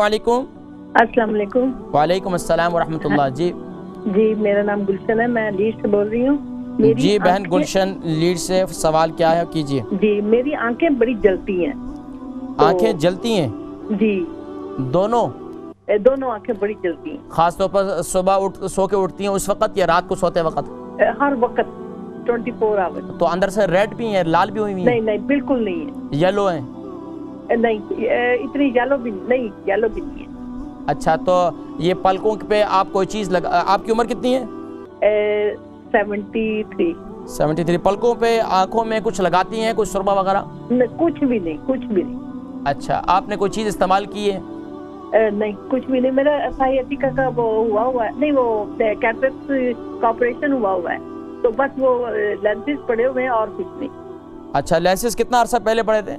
वालेकुम। अस्सलाम वालेकुम। वालेकुम अस्सलाम वरहमतुल्लाह। जी जी, मेरा नाम गुलशन है, मैं लीड से बोल रही हूँ। जी बहन गुलशन लीड से सवाल क्या है कीजिए। जी, मेरी आंखें बड़ी जलती हैं। आंखें जलती हैं? जी, दोनों आंखें बड़ी जलती हैं। खास तौर पर सुबह सो के उठती हैं उस वक्त या रात को सोते वक्त? हर वक्त 24 आवर्स। तो अंदर से रेड भी है, लाल भी हुई है? नहीं, बिल्कुल नहीं है। येलो है? नहीं, इतनी येलो भी नहीं है। अच्छा, तो ये पलकों पे आप कोई चीज़ लगा, आपकी उम्र कितनी है? 73। पलकों पे आंखों में कुछ लगाती हैं, कुछ सुरमा वगैरह? कुछ भी नहीं। अच्छा, आपने कोई चीज़ इस्तेमाल की है? नहीं, कुछ भी नहीं। मेरा साइएटिका का वो हुआ है, नहीं वो कैटरेक्ट का ऑपरेशन हुआ है, तो बस वो लेंसेज पड़े हुए हैं और कुछ नहीं। अच्छा, लेंसेज कितना अरसा पहले पड़े थे?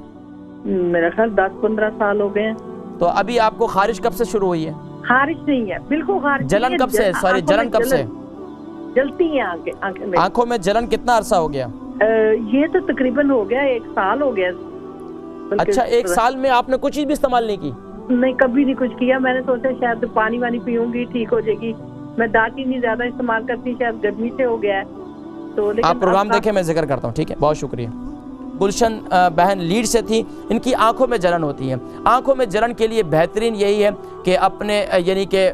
मेरा ख्याल 10-15 साल हो गए हैं। तो अभी आपको खारिश कब से शुरू हुई है? खारिश नहीं है, बिल्कुल खारिश। जलन कब से? सॉरी, जलन कब से? जलती हैं आंखें में। आंखों में जलन कितना अरसा हो गया? ये तो तकरीबन हो गया 1 साल हो गया। अच्छा, 1 साल में आपने कुछ चीज भी इस्तेमाल नहीं की? नहीं, कभी नहीं कुछ किया। मैंने सोचा शायद पानी वानी पीऊंगी ठीक हो जाएगी। मैं दांती नहीं ज्यादा इस्तेमाल करती, शायद गर्मी से हो गया है। तो लेकिन आप प्रोग्राम देखें, मैं जिक्र करता हूँ, ठीक है? बहुत शुक्रिया। गुलशन बहन लीड से थी। इनकी आंखों में जलन होती है। आंखों में जलन के लिए बेहतरीन यही है कि अपने यानी कि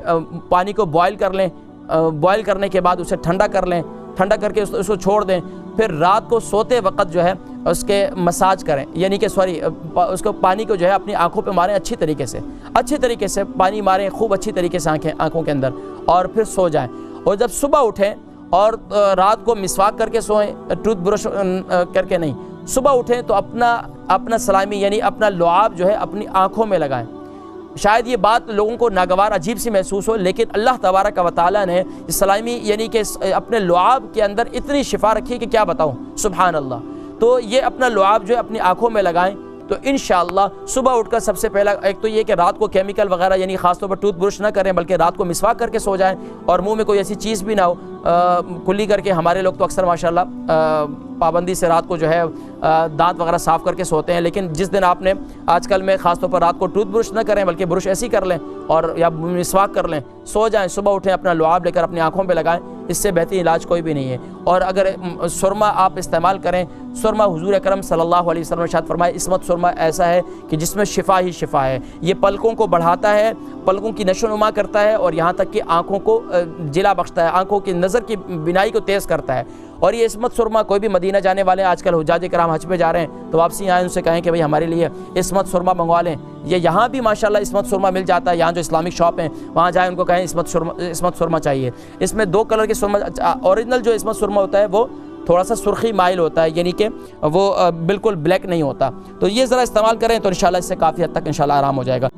पानी को बॉयल कर लें, बॉयल करने के बाद उसे ठंडा कर लें, ठंडा करके उसको छोड़ दें। फिर रात को सोते वक्त जो है उसके मसाज करें, यानी कि उसको पानी को जो है अपनी आंखों पे मारें, अच्छी तरीके से पानी मारें, खूब अच्छी तरीके से आंखों के अंदर, और फिर सो जाएं। और जब सुबह उठें और रात को मिसवाक करके सोएं, टूथ ब्रश करके नहीं। सुबह उठें तो अपना सलामी यानी अपना लुआब जो है अपनी आंखों में लगाएं। शायद ये बात लोगों को नागवार अजीब सी महसूस हो, लेकिन अल्लाह तबारक व तआला ने सलामी यानी कि अपने लुआब के अंदर इतनी शिफा रखी है कि क्या बताऊं, सुभान अल्लाह। तो ये अपना लुआब जो है अपनी आंखों में लगाएं, तो इंशाअल्लाह सुबह उठकर सबसे पहला एक तो ये कि रात को केमिकल वगैरह यानी ख़ासतौर पर टूथ ब्रश ना करें, बल्कि रात को मिसवाक करके सो जाएं, और मुंह में कोई ऐसी चीज़ भी ना हो कुल्ली करके। हमारे लोग तो अक्सर माशाल्लाह पाबंदी से रात को जो है दांत वगैरह साफ़ करके सोते हैं, लेकिन जिस दिन आपने आजकल में ख़ासतौर पर रात को टूथ ब्रश ना करें बल्कि ब्रश ऐसी कर लें और या मिसवाक कर लें, सो जाएं, सुबह उठें, अपना लुआब लेकर अपनी आँखों पर लगाएं। इससे बेहतरीन इलाज कोई भी नहीं है। और अगर सुरमा आप इस्तेमाल करें, सुरमा हुजूर अकरम सल्लल्लाहु अलैहि वसल्लम ने इरशाद फरमाया, इस्मत सुरमा ऐसा है कि जिसमें शिफा ही शिफा है। ये पलकों को बढ़ाता है, पलकों की नशोनुमा करता है, और यहाँ तक कि आँखों को जिला बख्शता है, आँखों की नज़र की बिनाई को तेज़ करता है। और ये इस्मत सुरमा कोई भी मदीना जाने वाले आजकल हुज्जाज किराम हज पे जा रहे हैं, तो वापसी आए उनसे कहें कि भाई हमारे लिए इस्मत सुरमा मंगवा लें। ये यहाँ भी माशाल्लाह इस्मत सुरमा मिल जाता है। यहाँ जो इस्लामिक शॉप हैं वहाँ जाए, उनको कहें इस्मत सुरमा चाहिए। इसमें 2 कलर के सुरमा, ओरिजिनल जो इस्मत सुरमा होता है वो थोड़ा सा सुर्खी माइल होता है, यानी कि वो बिल्कुल ब्लैक नहीं होता। तो ये ज़रा इस्तेमाल करें तो इंशाल्लाह इससे काफ़ी हद तक इंशाल्लाह आराम हो जाएगा।